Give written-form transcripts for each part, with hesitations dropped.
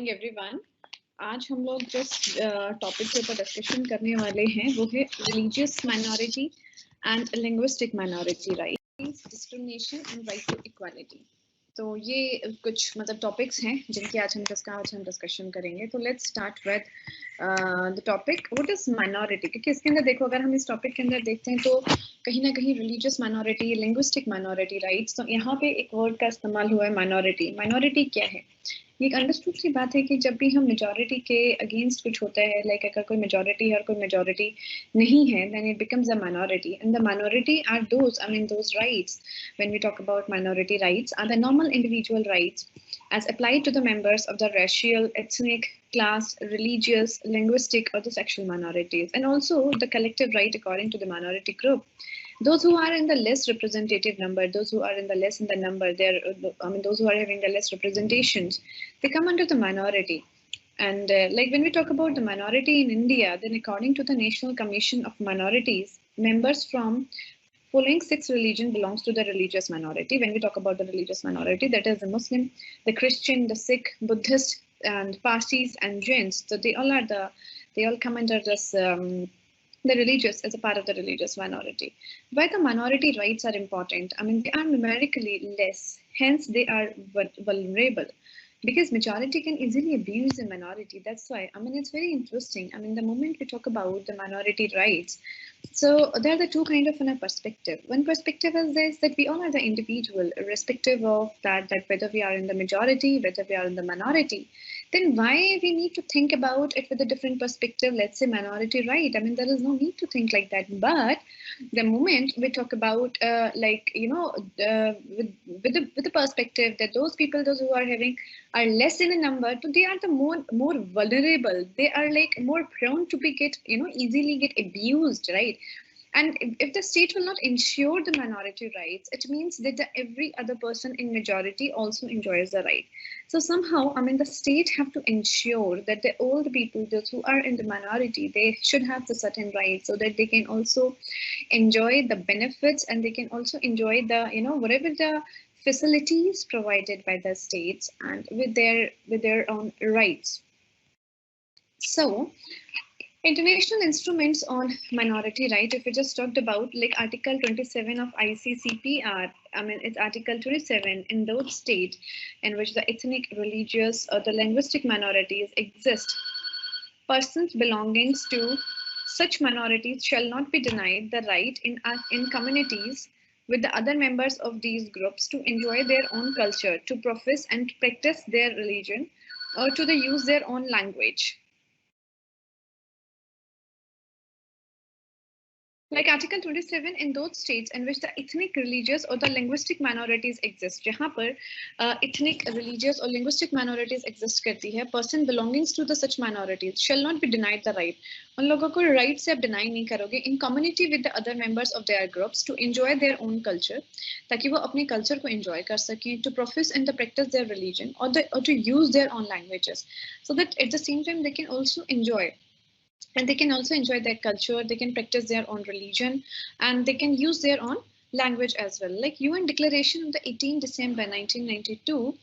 Morning everyone. आज हम लोग जिस टॉपिक के ऊपर डिस्कशन करने वाले हैं वो है religious minority and linguistic minority rights, discrimination and right to equality. तो ये कुछ मतलब टॉपिक्स हैं जिनकी आज हम डिस्कशन करेंगे। तो let's start with the topic what is minority, क्योंकि इसके अंदर देखो, अगर हम इस टॉपिक के अंदर देखते हैं तो कहीं ना कहीं religious minority, linguistic minority rights, तो यहाँ पे एक वर्ड का इस्तेमाल हुआ है माइनॉरिटी। माइनॉरिटी क्या है? ये एक अंडरस्टूड सी बात है कि जब भी हम मेजॉरिटी के अगेंस्ट कुछ होता है, लाइक अगर कोई मेजॉरिटी है और कोई मेजॉरिटी नहीं है, then it becomes a minority, and the minority are those, I mean those rights, when we talk about minority rights, are the normal individual rights as applied to the members of the racial, ethnic, class, religious, linguistic, or the sexual minorities, and also the collective right according to the minority group. Those who are in the less representative number, those who are in the less in the number, those who are having the less representations, they come under the minority. And like when we talk about the minority in India, then according to the National Commission of Minorities, members from following six religion belongs to the religious minority. When we talk about the religious minority, that is the Muslim, the Christian, the Sikh, Buddhist, and Parsis and Jains. So they all come under this the religious, as a part of the religious minority. Why the minority rights are important? I mean, they are numerically less, hence they are vulnerable. Because majority can easily abuse the minority. That's why, I mean, it's very interesting. I mean, the moment we talk about the minority rights, so there are the two kind of in a perspective. One perspective is this, that we all are the individual, irrespective of that whether we are in the majority, whether we are in the minority. Then why we need to think about it with a different perspective? Let's say minority right. I mean, there is no need to think like that. But the moment we talk about with the perspective that those people, those who are having, are less in a number, so they are the more vulnerable. They are like more prone to be easily get abused, right? And if the state will not ensure the minority rights, it means that every other person in majority also enjoys the right. So somehow, I mean, the state have to ensure that the old people, those who are in the minority, they should have the certain rights so that they can also enjoy the benefits, and they can also enjoy the whatever the facilities provided by the states, and with their own rights. So international instruments on minority right, if we just talked about like Article 27 of ICCPR, I mean it's Article 27, in those states in which the ethnic, religious, or the linguistic minorities exist, persons belonging to such minorities shall not be denied the right in communities with the other members of these groups to enjoy their own culture, to profess and practice their religion, or to use their own language. Like Article 27, in those states in which the ethnic, religious, or the linguistic minorities exist, जहाँ पर ethnic, religious, or linguistic minorities exist करती है, person belonging to the such minorities shall not be denied the right. उन लोगों को right से आप deny नहीं करोगे in community with the other members of their groups to enjoy their own culture, ताकि वो अपने culture को enjoy कर सकें, to profess and to practice their religion, or to use their own languages, so that at the same time they can also enjoy. And they can also enjoy their culture, they can practice their own religion, and they can use their own language as well. Like UN Declaration on the 18 December 1992,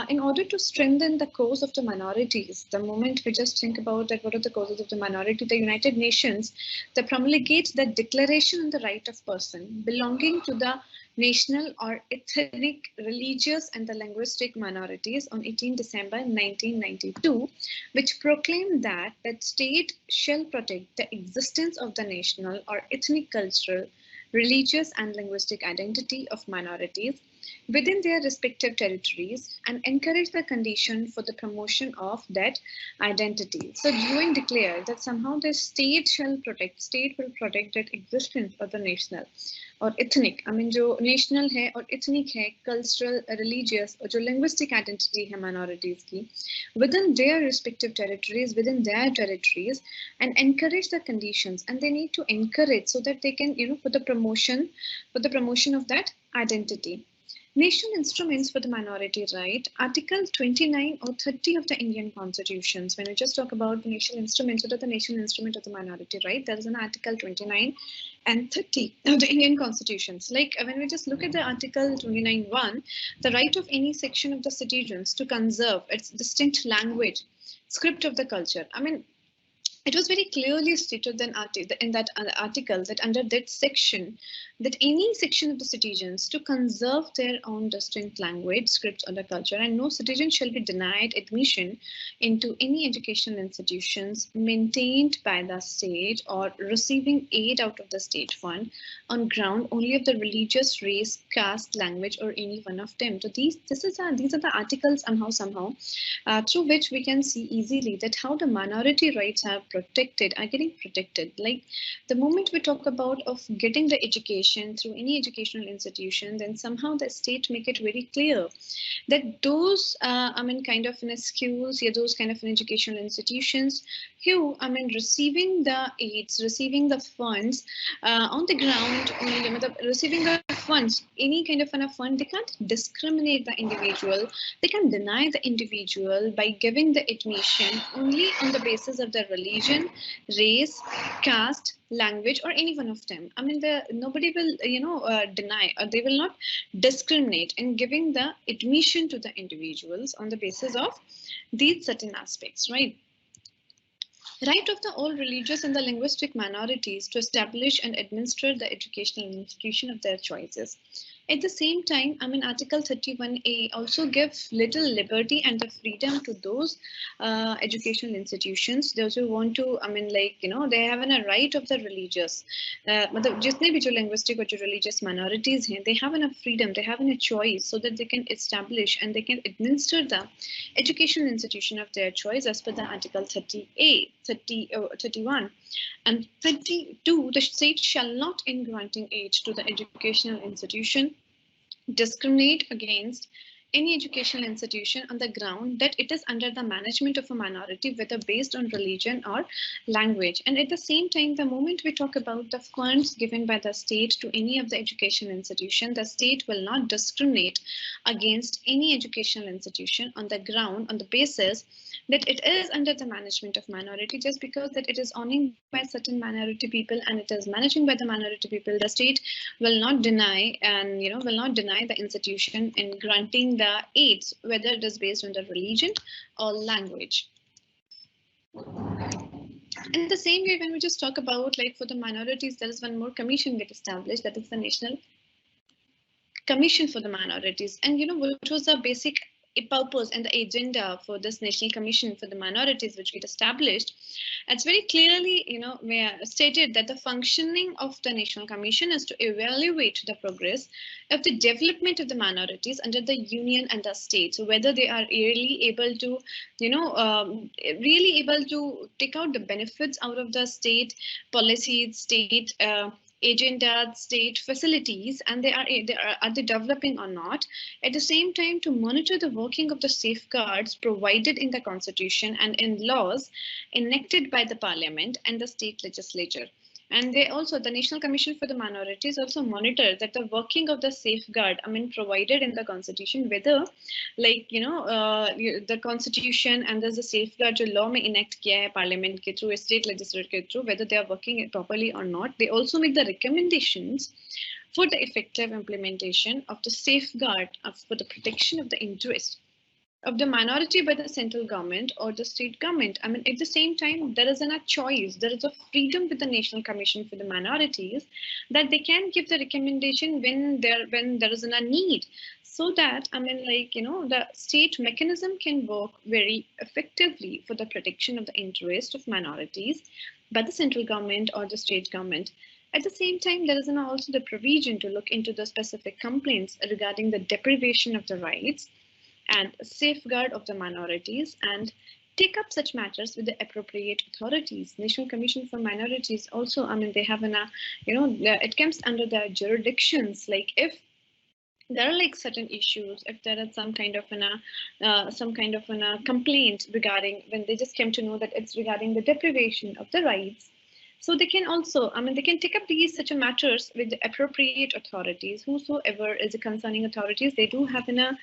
in order to strengthen the cause of the minorities, the moment we just think about that, what are the causes of the minority, the United Nations, they promulgate the Declaration on the Right of Person belonging to the national or ethnic, religious, and the linguistic minorities on 18 December 1992, which proclaimed that state shall protect the existence of the national or ethnic, cultural, religious, and linguistic identity of minorities within their respective territories, and encourage the condition for the promotion of that identity. So UN declared that somehow the state will protect that existence of the national और ethnic, I mean जो national है और ethnic है, cultural, religious, और जो linguistic identity है minorities की, within their respective territories, and encourage the conditions, and they need to encourage so that they can, for the promotion of that identity. National instruments for the minority right, Article 29 or 30 of the Indian Constitutions. When we just talk about the national instruments, what are the national instrument of the minority right? There is an Article 29 and 30 of the Indian Constitutions. Like when we just look at the Article 29(1), the right of any section of the citizens to conserve its distinct language, script of the culture. I mean, it was very clearly stated in that article that under that section, that any section of the citizens to conserve their own distinct language, scripts, or the culture, and no citizen shall be denied admission into any educational institutions maintained by the state or receiving aid out of the state fund on ground only of the religious, race, caste, language, or any one of them. So these are the articles somehow through which we can see easily that how the minority rights are getting protected. Like the moment we talk about of getting the education through any educational institution, then somehow the state make it very clear that those kind of schools, yeah, those kind of educational institutions who receiving the aids, receiving the funds on the ground only, receiving the funds, any kind of a fund, they can't discriminate the individual, they can deny the individual by giving the admission only on the basis of their religion, race, caste, language, or any one of them. I mean, nobody will, deny, or they will not discriminate in giving the admission to the individuals on the basis of these certain aspects, right? Right of the all religious and the linguistic minorities to establish and administer the educational institution of their choices. At the same time, Article 31A also gives little liberty and the freedom to those educational institutions, those who want to, they have a right of the religious, जितने भी जो linguistic or religious minorities हैं, they have enough freedom, they have a choice so that they can establish and they can administer the educational institution of their choice as per the Article 30A, 31. And 32, the state shall not, in granting aid to the educational institution, discriminate against any educational institution on the ground that it is under the management of a minority, whether based on religion or language. And at the same time, the moment we talk about the funds given by the state to any of the educational institution, the state will not discriminate against any educational institution on the ground, on the basis that it is under the management of minority, just because that it is owning by certain minority people and it is managing by the minority people, the state will not deny and will not deny the institution in granting the aids, whether it is based on the religion or language. In the same way, when we just talk about like for the minorities, there is one more commission get established, that is the National Commission for the Minorities. And what was the basic purpose and the agenda for this National Commission for the Minorities, which we established? It's very clearly, stated that the functioning of the National Commission is to evaluate the progress of the development of the minorities under the union and the state. So whether they are really able to, really able to take out the benefits out of the state policies, state agenda, state facilities, and are they developing or not? At the same time, to monitor the working of the safeguards provided in the Constitution and in laws enacted by the Parliament and the state legislature. And they also, the National Commission for the Minorities also monitor that the working of the safeguard, provided in the Constitution, whether like, the Constitution and there's a safeguard जो law में enact किया है Parliament के through, state legislature के through, whether they are working properly or not. They also make the recommendations for the effective implementation of the safeguard for the protection of the interest of the minority by the central government or the state government. At the same time, there is a choice, there is a freedom with the National Commission for the Minorities that they can give the recommendation when there is a need, so that the state mechanism can work very effectively for the protection of the interest of minorities by the central government or the state government. At the same time, there is also the provision to look into the specific complaints regarding the deprivation of the rights and safeguard of the minorities and take up such matters with the appropriate authorities. National Commission for Minorities also, they have it comes under their jurisdictions. Like if there are like certain issues, if there is some kind of a complaint regarding, when they just came to know that it's regarding the deprivation of the rights So they can also, they can take up these such a matters with the appropriate authorities, whosoever is the concerning authorities. They do have the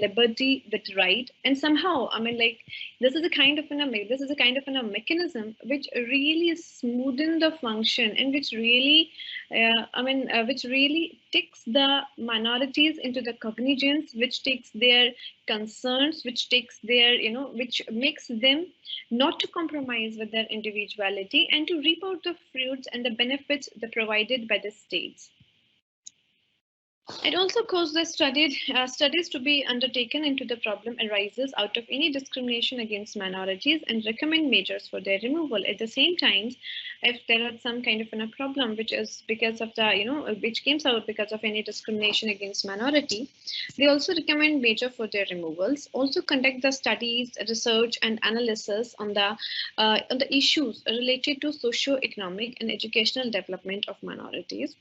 liberty, the right, and somehow, like this is a kind of a mechanism which really smoothen the function, and which really, which really takes the minorities into the cognizance, which takes their concerns, which takes their, which makes them not to compromise with their individuality and to reap out the fruits and the benefits provided by the states. It also caused the studies to be undertaken into the problem arises out of any discrimination against minorities and recommend measures for their removal. At the same time, if there are some kind of a problem which is because of the, which comes out because of any discrimination against minority, they also recommend measure for their removals. Also conduct the studies, research, and analysis on the issues related to socio-economic and educational development of minorities.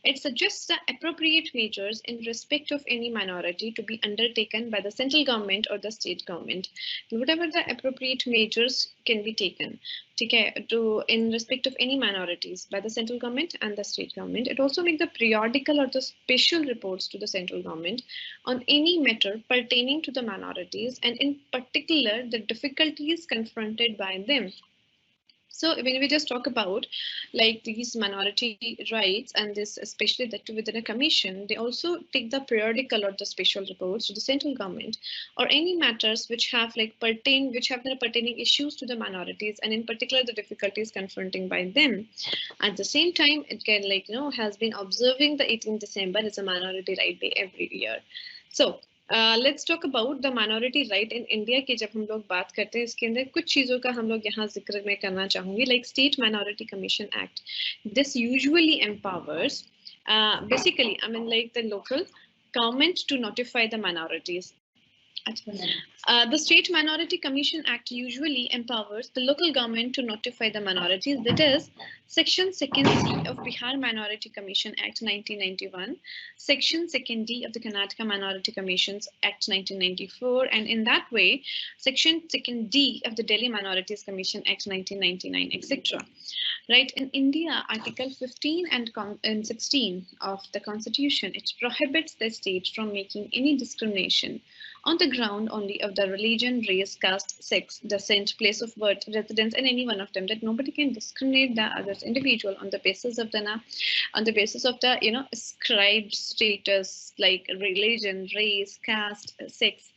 It suggests the appropriate measures in respect of any minority to be undertaken by the central government or the state government. Whatever the appropriate measures can be taken in respect of any minorities by the central government and the state government. It also makes the periodical or the special reports to the central government on any matter pertaining to the minorities, and in particular the difficulties confronted by them. So when we just talk about like these minority rights, and this especially that within a commission, they also take the periodical or the special reports to the central government or any matters which have the pertaining issues to the minorities, and in particular the difficulties confronting by them. At the same time, it can has been observing the 18th December as a minority right day every year. So let's talk about the minority right in India की। जब हम लोग बात करते हैं इसके अंदर कुछ चीज़ों का हम लोग यहाँ जिक्र में करना चाहूँगी, like state minority commission act. This usually empowers basically like the local government to notify the minorities. The State Minority Commission Act usually empowers the local government to notify the minorities. That is Section 2nd of Bihar Minority Commission Act 1991, Section 2nd of the Karnataka Minority Commissions Act 1994, and in that way, Section 2nd of the Delhi Minorities Commission Act 1999, etc. Right, in India, Article 15 and 16 of the Constitution, it prohibits the state from making any discrimination on the ground only of the religion, race, caste, sex, descent, place of birth, residence, and any one of them. That nobody can discriminate the other individual on the basis of the ascribed status like religion, race, caste, sex,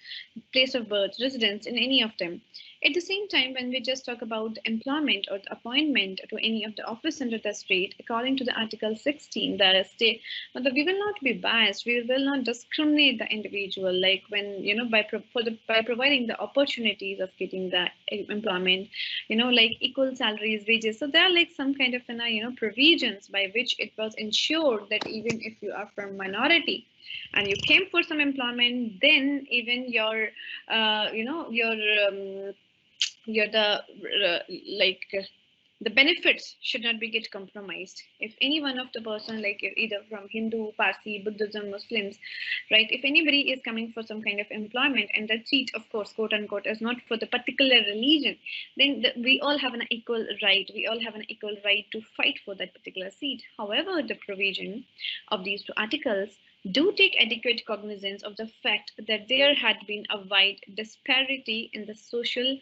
place of birth, residence, in any of them. At the same time, when we just talk about employment or the appointment to any of the office under the state, according to the Article 16, the state, we will not be biased. We will not discriminate the individual, like when by providing the opportunities of getting the employment, like equal salaries, wages. So there are like some kind of provisions by which it was ensured that even if you are from minority and you came for some employment, then even your the benefits should not be get compromised. If any one of the person, like either from Hindu, Parsi, Buddhism, Muslims, right, if anybody is coming for some kind of employment and that seat, of course, quote unquote, is not for the particular religion, then we all have an equal right. We all have an equal right to fight for that particular seat. However, the provision of these two articles do take adequate cognizance of the fact that there had been a wide disparity in the social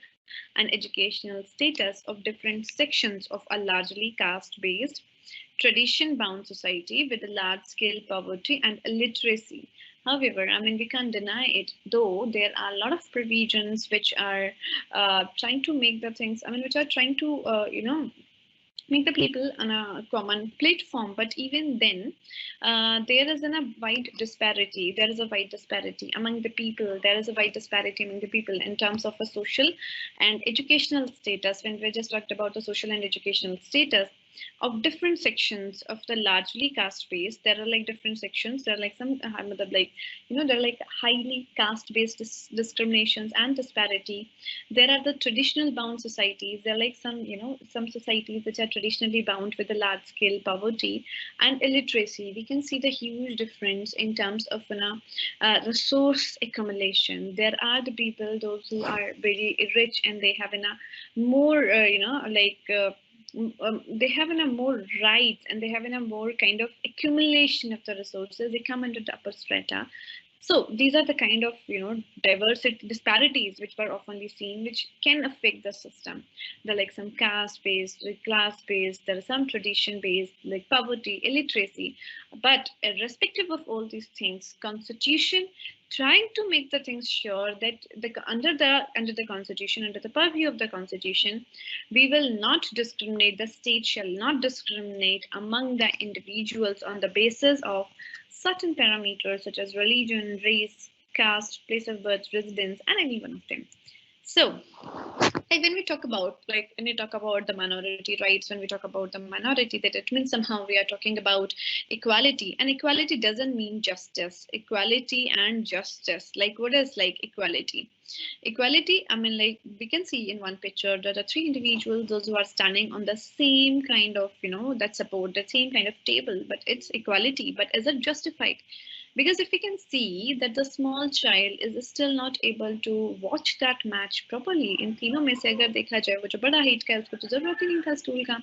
and educational status of different sections of a largely caste-based, tradition-bound society with a large-scale poverty and illiteracy. However, we can't deny it, though there are a lot of provisions which are trying to make the things, which are trying to, make the people on a common platform. But even then, there is a wide disparity. There is a wide disparity among the people. There is a wide disparity among the people in terms of a social and educational status. When we just talked about the social and educational status of different sections of the largely caste-based, there are like different sections. There are like some, there are like highly caste-based discriminations and disparity. There are the traditional bound societies. There are like some, some societies which are traditionally bound with a large-scale poverty and illiteracy. We can see the huge difference in terms of resource accumulation. There are the people, those who are very rich and they have more, they have in a more rights, and they have in a more kind of accumulation of the resources. They come under the upper strata. So these are the kind of, diversity disparities which were oftenly seen, which can affect the system. There are like some caste-based, like class-based, there are some tradition-based, like poverty, illiteracy. But irrespective of all these things, Constitution trying to make the things sure that under the Constitution, under the purview of the Constitution, we will not discriminate. The state shall not discriminate among the individuals on the basis of certain parameters such as religion, race, caste, place of birth, residence, and any one of them. So, like when we talk about the minority rights, when we talk about the minority, that it means somehow we are talking about equality, and equality doesn't mean justice. Equality and justice, like what is like equality? Equality, I mean, like we can see in one picture that the three individuals, those who are standing on the same kind of, that support, the same kind of table, but it's equality. But is it justified? Because if we can see that the small child is still not able to watch that match properly, in तीनों में से अगर देखा जाए, वो जो बड़ा height का है उसको तो जरूरत ही नहीं था स्टूल का,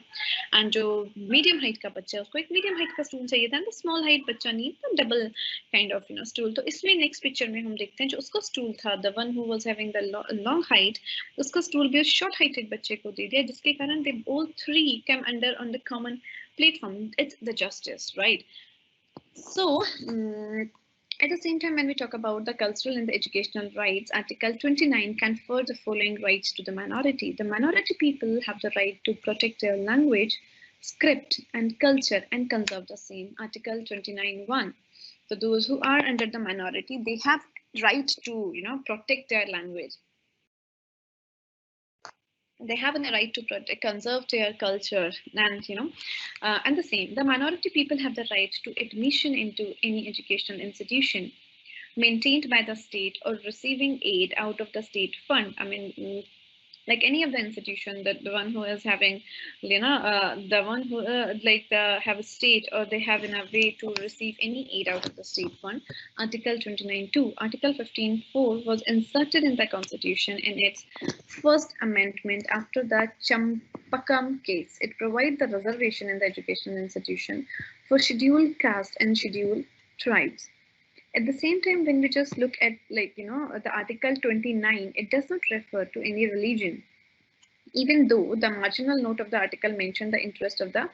एंड जो मीडियम हाइट का बच्चा है उसको एक मीडियम हाइट का स्टूल चाहिए था, एंड स्मॉल हाइट बच्चा need double kind of stool. तो इसमें नेक्स्ट पिक्चर में हम देखते हैं जो उसको स्टूल था, the one who was having the long height, उसका स्टूल भी उस शॉर्ट हाइटेड बच्चे को दे दिया, जिसके कारण they all three come under on the common platform. It's the justice, right? So, at the same time, when we talk about the cultural and the educational rights, Article 29 conferred the following rights to the minority. The minority people have the right to protect their language, script, and culture and conserve the same. Article 29(1). So those who are under the minority, they have right to, protect their language. They have a right to protect, conserve their culture, and and the same. The minority people have the right to admission into any educational institution maintained by the state or receiving aid out of the state fund. I mean, like any of the institution, that the one who is having, the one who have a state, or they have in a way to receive any aid out of the state fund. Article 29(2). Article 15(4) was inserted in the Constitution in its first amendment after the Champakam case. It provides the reservation in the educational institution for scheduled caste and scheduled tribes. At the same time, when we just look at the Article 29, it does not refer to any religion, even though the marginal note of the article mentioned the interest of the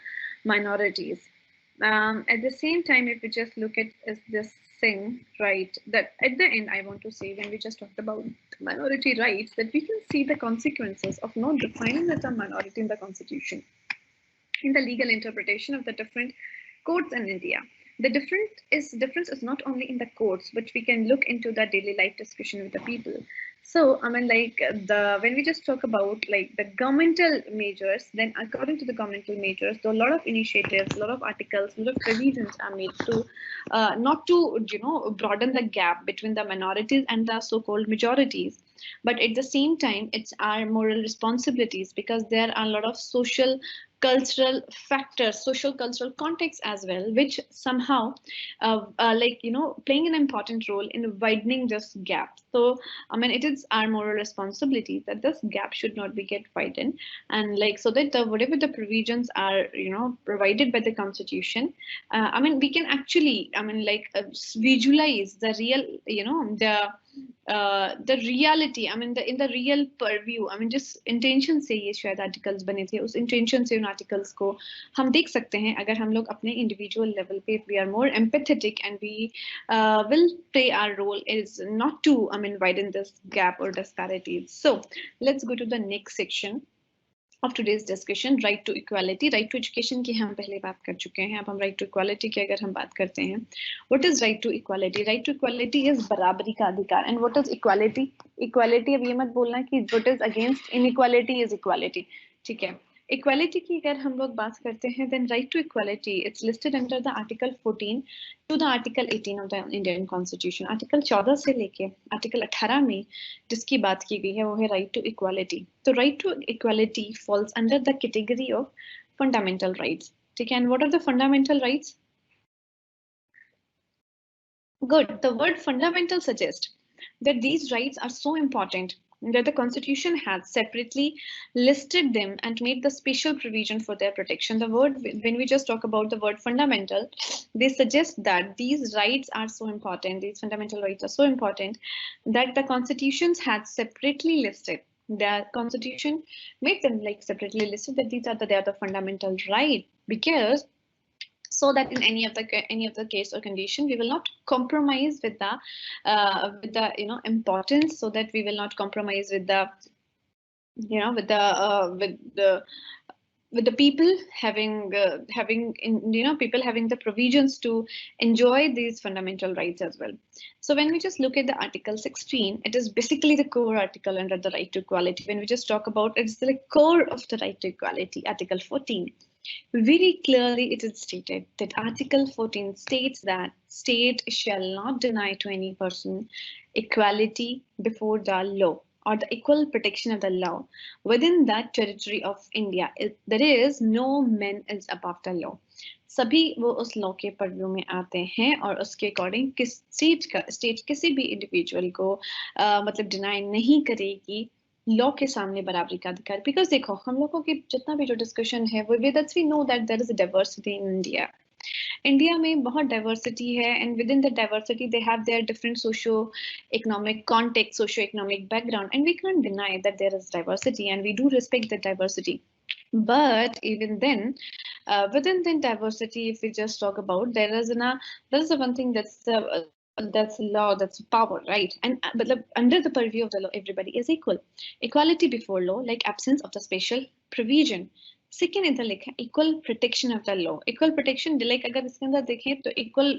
minorities. At the same time, if we just look at this thing, right, that at the end, I want to say, when we just talked about minority rights, that we can see the consequences of not defining the term minority in the Constitution, in the legal interpretation of the different courts in India. The difference is not only in the courts, but we can look into the daily life discussion with the people. So, I mean, when we just talk about the governmental measures, then according to the governmental measures, there are a lot of initiatives, a lot of articles, a lot of provisions are made to not to broaden the gap between the minorities and the so-called majorities. But at the same time, it's our moral responsibilities, because there are a lot of social cultural factors, social cultural context as well, which somehow playing an important role in widening this gap. So I mean, it is our moral responsibility that this gap should not be get widened, and so that whatever the provisions are provided by the Constitution, I mean, we can actually visualize the real the reality. I mean, in the real purview, I mean, just intention से ये शायद articles बने थे, उस intention से उन articles को हम देख सकते हैं अगर हम लोग अपने individual level पे, if we are more empathetic and we will play our role is not to, I mean, widen this gap or disparities. So let's go to the next section of today's discussion, right to equality. Right to education की हम पहले बात कर चुके हैं, अब हम right to equality की अगर हम बात करते हैं. What is right to equality? Right to equality is बराबरी का अधिकार. And what is equality? Equality, अब ये मत बोलना कि what is against inequality is equality. ठीक है. Equality की अगर हम लोग बात करते हैं, then right to equality, it's listed under the Article 14 to the Article 18 of the Indian Constitution. Article 14 से लेके Article 18 में जिसकी बात की गई है वो है right to equality. So right to equality falls under the category of fundamental rights. ठीक है. And what are the fundamental rights? Good. The word fundamental suggests that these rights are so important that the Constitution has separately listed them and made the special provision for their protection. The word, when we just talk about the word fundamental, they suggest that these rights are so important, these fundamental rights are so important that the Constitutions had separately listed. The Constitution made them like separately listed that these are they are the fundamental right, because so that in any of the case or condition we will not compromise with the importance, so that we will not compromise with the with the people people having the provisions to enjoy these fundamental rights as well. So when we just look at the Article 16, it is basically the core article under the right to equality. When we just talk about it's the core of the right to equality. Article 14, very clearly it is stated that Article 14 states that state shall not deny to any person equality before the law or the equal protection of the law within that territory of India. There is no man is above the law. सभी वो उस law के purview में आते हैं और उसके according किस स्टेट किसी भी इंडिविजुअल को मतलब डिनाई नहीं करेगी लॉ के सामने बराबरी का अधिकार. बिकॉज देखो हम लोगों की जितना भी जो डिस्कशन है वो that's we know that there is a diversity in India में बहुत डाइवर्सिटी है, and within the diversity they have their different socio economic context, socio economic background, and we can deny that there is diversity and we do respect the diversity. But even then, within the diversity, if we just talk about, there is one thing that's law, that's power, right? And but under the purview of the law, everybody is equal. Equality before law, like absence of the special provision. Second इधर लिखा equal protection of the law. Equal protection, like अगर इसके अंदर देखें तो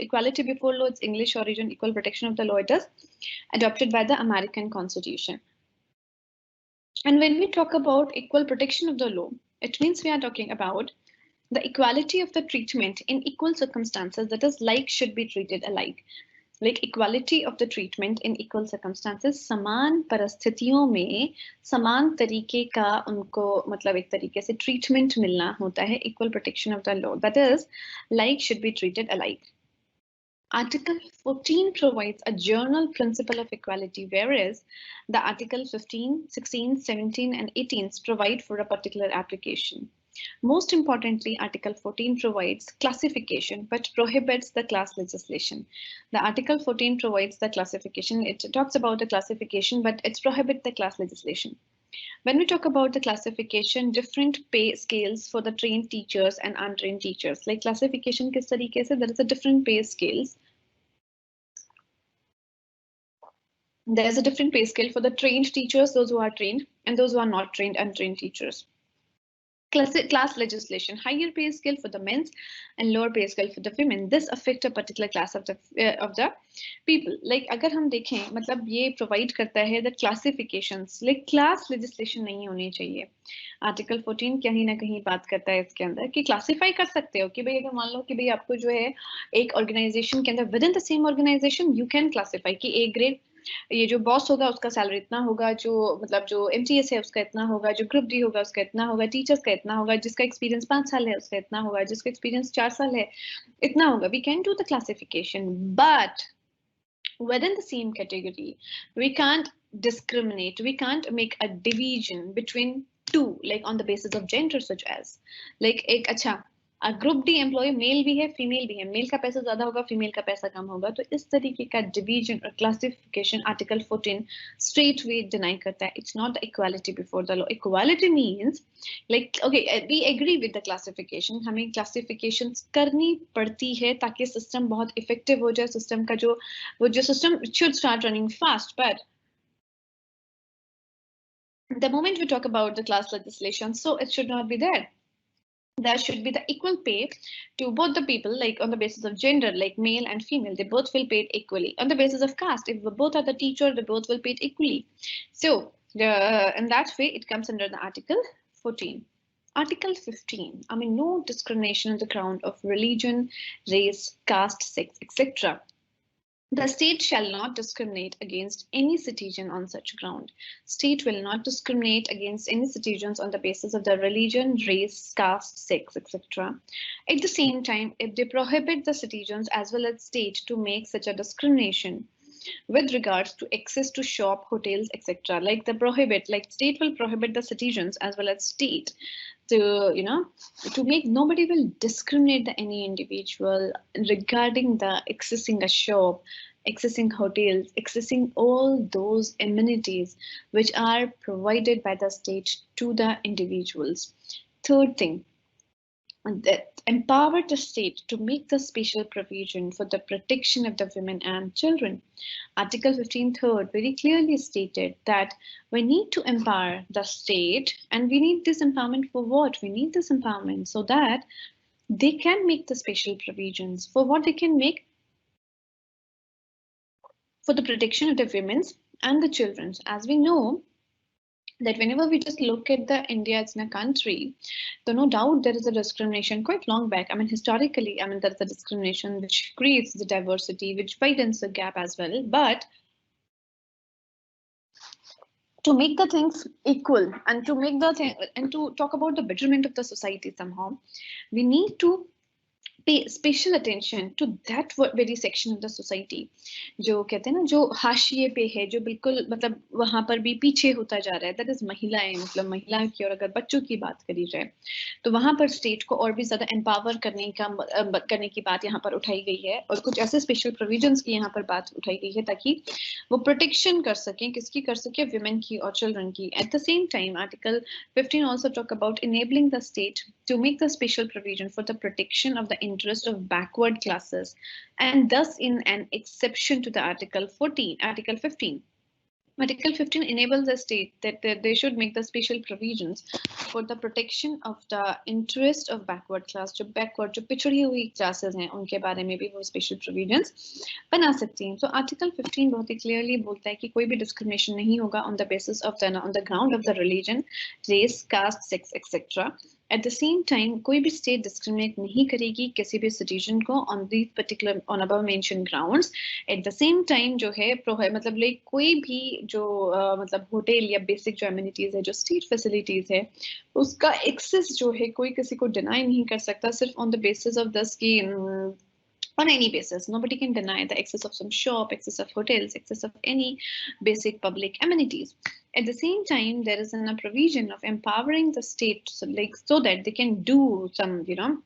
equality before law, it's English origin. Equal protection of the law, it is adopted by the American Constitution. And when we talk about equal protection of the law, it means we are talking about the equality of the treatment in equal circumstances, that is like should be treated alike. Like equality of the treatment in equal circumstances, समान परिस्थितियों में समान तरीके का उनको मतलब एक तरीके से treatment मिलना होता है. Equal protection of the law, that is like should be treated alike. Article 14 provides a general principle of equality, whereas the Article 15, 16, 17, and 18 provide for a particular application. Most importantly, Article 14 provides classification but prohibits the class legislation. The Article 14 provides the classification. It talks about the classification, but it prohibits the class legislation. When we talk about the classification, different pay scales for the trained teachers and untrained teachers. Like classification किस तरीके से, there is a different pay scales. There is a different pay scale for the trained teachers, those who are trained, and those who are not trained, untrained teachers. Class legislation, higher pay scale for the men and lower pay scale for the women. This affect a particular class of the people. Like अगर हम देखें मतलब ये provide करता है that classifications, like class legislation नहीं होनी चाहिए. Article 14 कहीं ना कहीं बात करता है इसके अंदर कि classify कर सकते हो कि भाई अगर मान लो कि भाई आपको जो है एक organization के अंदर within the same organization you can classify कि A grade ये जो बॉस होगा उसका सैलरी इतना होगा, जो मतलब जो MTS है उसका इतना होगा, जो ग्रुप डी होगा उसका इतना होगा, टीचर्स का इतना होगा, जिसका एक्सपीरियंस 5 साल है उसका इतना होगा, जिसका एक्सपीरियंस 4 साल है इतना होगा. We can do the classification, but within the same category we can't discriminate, we can't make a division between two, like on the basis of gender, such as like एक अच्छा ग्रुप डी एम्प्लॉय मेल भी है female भी है, mail का पैसा ज्यादा होगा फीमेल का पैसा कम होगा. तो इस तरीके का डिवीजन और classification article 14 straight way deny करता है. It's not the equality before the law. Equality means like okay we agree with the classification, हमें क्लासिफिकेशन करनी पड़ती है ताकि सिस्टम बहुत इफेक्टिव हो जाए. सिस्टम का जो system should start running fast, but the moment we talk about the class legislation, so it should not be there. There should be the equal pay to both the people, like on the basis of gender, like male and female, they both will paid equally. On the basis of caste, if both are the teacher, they both will paid equally. So in that way, it comes under the Article 14. Article 15, I mean, no discrimination on the ground of religion, race, caste, sex, etc. The state shall not discriminate against any citizen on such ground. State will not discriminate against any citizens on the basis of their religion, race, caste, sex, etc. At the same time, if they prohibit the citizens as well as state to make such a discrimination, with regards to access to shop, hotels, etc. Like the prohibit, like state will prohibit the citizens as well as state to, you know, to make nobody will discriminate the any individual regarding the accessing a shop, accessing hotels, accessing all those amenities which are provided by the state to the individuals. Third thing, that empower the state to make the special provision for the protection of the women and children. Article 15 third very clearly stated that we need to empower the state, and we need this empowerment for what? We need this empowerment so that they can make the special provisions for what they can make for the protection of the women's and the children's. As we know, that whenever we just look at the India as a country, so no doubt there is a discrimination quite long back. I mean, historically, I mean, there is a discrimination which creates the diversity, which widens the gap as well. But to make the things equal and to make the thing and to talk about the betterment of the society somehow, we need to pay special attention to that very section of the society जो कहते हैं ना जो हाशिए पे है जो बिल्कुल मतलब वहां पर भी पीछे होता जा रहा है that is महिलाएं मतलब महिलाओं की और अगर बच्चों की बात करी जाए तो वहां पर स्टेट को और भी ज्यादा एम्पावर करने की बात यहाँ पर उठाई गई है और कुछ ऐसे स्पेशल प्रोविजंस की यहाँ पर बात उठाई गई है ताकि वो प्रोटेक्शन कर सकें किसकी कर सके विमेन की और चिल्ड्रन की at the same time article 15 also talk about enabling the state to make the special provision for the protection of the interest of backward classes and thus in an exception to the article 15 Article 15 enables the state that they should make the special provisions for the protection of the interest of backward class. जो backward जो पिछड़ी हुई classes हैं उनके बारे में भी वो special provisions बना सकती हैं. So Article 15 बहुत ही clearly बोलता है कि कोई भी discrimination नहीं होगा on the basis of the on the ground of the religion, race, caste, sex, etc. At the same time, कोई भी state discriminate नहीं करेगी किसी भी citizen को on these particular on above mentioned grounds. At the same time जो है मतलब like कोई भी जो मतलब होटल या बेसिक जो amenities है जो state facilities है उसका access जो है कोई किसी को deny नहीं कर सकता सिर्फ on the basis of this कि on any basis. Nobody can deny the access of some shop, access of hotels, access of any basic public amenities. At the same time, there is a provision of empowering the state so that they can do some, you know,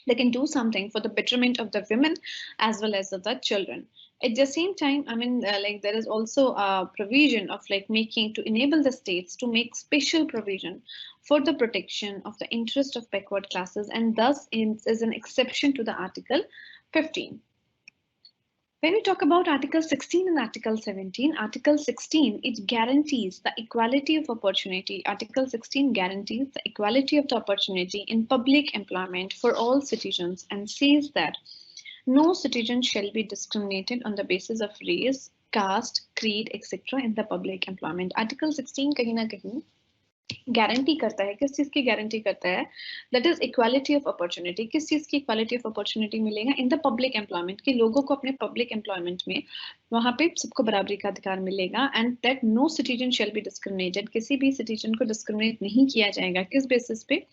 they can do something for the betterment of the women as well as the children. At the same time, I mean, like there is also a provision of like making to enable the states to make special provision for the protection of the interest of backward classes and thus is an exception to the Article 15. When we talk about Article 16 and Article 17, Article 16, it guarantees the equality of opportunity. Article 16 guarantees the equality of the opportunity in public employment for all citizens and says that no citizen shall be discriminated on the basis of race, caste, creed, etc. in the public employment. Article 16 कहीं ना कहीं guarantee करता है किस चीज की guarantee करता है that is equality of opportunity किस चीज की इक्वालिटी ऑफ अपॉर्चुनिटी मिलेगा इन द पब्लिक एम्प्लॉयमेंट कि लोगों को अपने पब्लिक एम्प्लॉयमेंट में वहां पे सबको बराबरी का अधिकार मिलेगा and that no citizen shall be discriminated किसी भी सिटीजन को डिस्क्रिमिनेट नहीं किया जाएगा किस बेसिस पे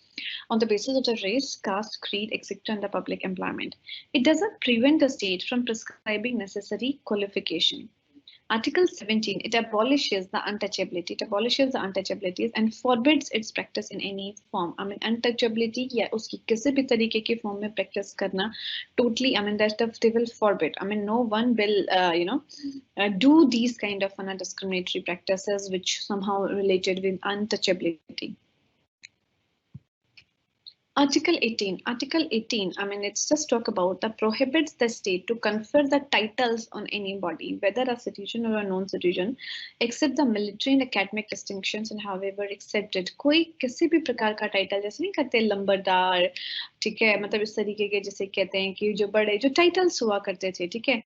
on the basis of the race, caste, creed, etc. in the public employment. It doesn't prevent the state from prescribing necessary qualification. Article 17, it abolishes the untouchability. It abolishes the untouchabilities and forbids its practice in any form. I mean, untouchability या उसकी किसी भी तरीके की form में practice करना totally. I mean, that they will forbid. I mean, no one will, do these kind of discriminatory practices which somehow related with untouchability. Article 18, I mean, it's just talk about that prohibits the state to confer the titles on anybody, whether a citizen or a non-citizen, except the military and academic distinctions and however accepted. कोई किसी भी प्रकार का title जैसे नहीं करते लंबरदार, ठीक है, मतलब इस तरीके के जैसे कहते हैं कि जो बड़े जो टाइटल्स हुआ करते थे, ठीक है,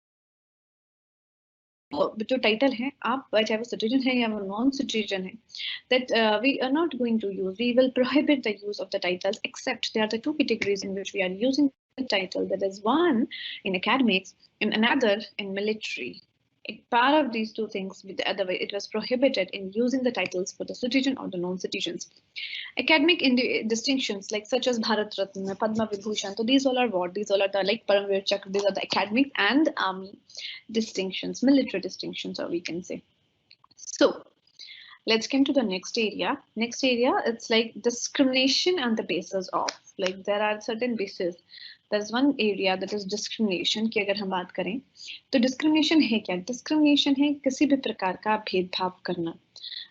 जो टाइटल है आप चाहे वो सिटीजन है या वो नॉन सिटीजन है that we are not going to use, we will prohibit the use of the titles except there are the two categories in which we are using the title, that is one in academics and another in military. part of these two things, otherwise it was prohibited in using the titles for the citizen or the non-citizens. Academic distinctions like such as Bharat Ratna, Padma Vibhushan, so these all are what? These all are the like Paramvir Chakra, these are the academic and army distinctions, military distinctions, or we can say. So let's come to the next area. Next area, it's like discrimination and the basis of, like there are certain bases. There's one area that is discrimination कि अगर हम बात करें तो discrimination है क्या? Discrimination है किसी भी प्रकार का भेदभाव करना.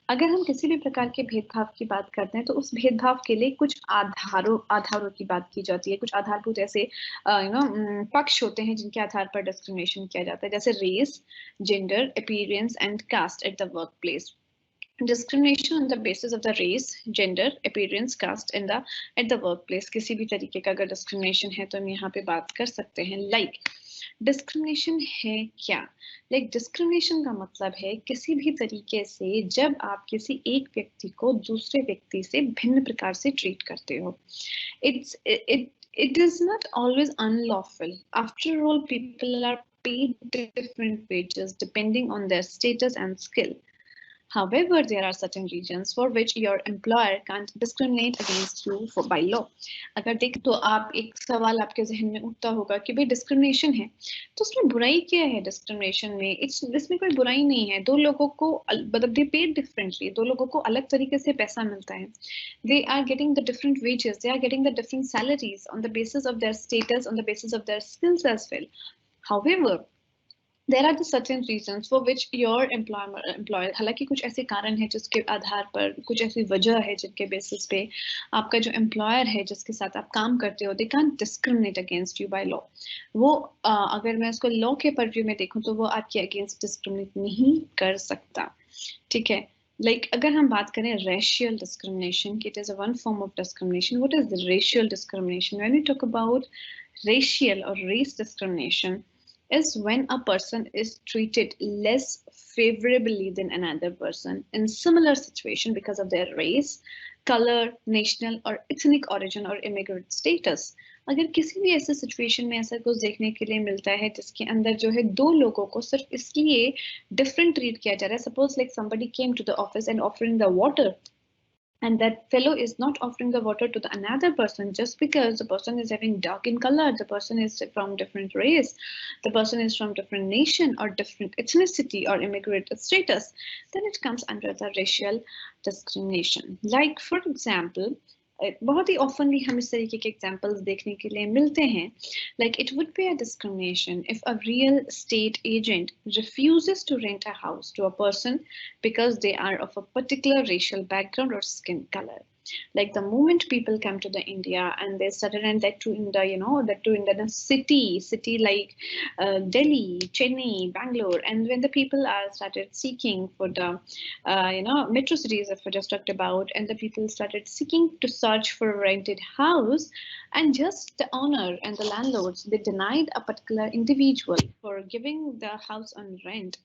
अगर हम किसी भी प्रकार के भेदभाव की बात करते हैं तो उस भेदभाव के लिए कुछ आधारों की बात की जाती है. कुछ आधारभूत ऐसे पक्ष होते हैं जिनके आधार पर डिस्क्रिमिनेशन किया जाता है, जैसे race, gender, appearance and caste at the work place. Discrimination on the basis of the race, gender, appearance, caste at the workplace. किसी भी तरीके का अगर discrimination है तो हम यहाँ पे बात कर सकते हैं. Like discrimination है क्या? Like discrimination का मतलब है किसी भी तरीके से जब आप किसी एक व्यक्ति को दूसरे व्यक्ति से भिन्न प्रकार से treat करते हो. It is not always unlawful. After all, people are paid different wages depending on their status and skill. However, there are certain reasons for which your employer can't discriminate against you by law. अगर देख तो आप एक सवाल आपके जहन में उठता होगा कि भाई डिस्क्रिमिनेशन है तो उसमें बुराई क्या है? डिस्क्रिमिनेशन में इसमें कोई बुराई नहीं है. दो लोगों को मतलब दे पेड डिफरेंटली, दो लोगों को अलग तरीके से पैसा मिलता है. They are getting the different wages, they are getting the different salaries on the basis of their status, on the basis of their skills as well. However, there are the certain reasons for which your employer, हालांकि कुछ ऐसे कारण है जिसके आधार पर, कुछ ऐसी वजह है जिनके बेसिस पे आपका जो एम्प्लॉयर है जिसके साथ आप काम करते हो, they can't discriminate against you by law. वो अगर मैं उसको लॉ के परव्यू में देखूं तो वो आपके अगेंस्ट डिस्क्रिमिनेट नहीं कर सकता. ठीक है. Like अगर हम बात करें racial discrimination, it is a one form of discrimination. What is the racial discrimination? When we talk about racial or race discrimination, is when a person is treated less favorably than another person in similar situation because of their race, color, national or ethnic origin or immigrant status. अगर किसी भी ऐसे situation में ऐसा कुछ देखने के लिए मिलता है जिसके अंदर जो है दो लोगों को सिर्फ इसलिए डिफरेंट ट्रीट किया जा रहा है, suppose like somebody came to the office and offering the water, and that fellow is not offering the water to the another person just because the person is having dark in color, the person is from different race, the person is from different nation or different ethnicity or immigrant status, then it comes under the racial discrimination. Like for example, बहुत ही oftenly हम इस तरीके के examples देखने के लिए मिलते हैं. Like it would be a discrimination if a real estate agent refuses to rent a house to a person because they are of a particular racial background or skin color. Like the moment people come to the India and they started, and that too in the that too in the city like Delhi, Chennai, Bangalore, and when the people are started seeking for the metro cities that we just talked about, and the people started seeking to search for a rented house, and just the owner and the landlords, they denied a particular individual for giving the house on rent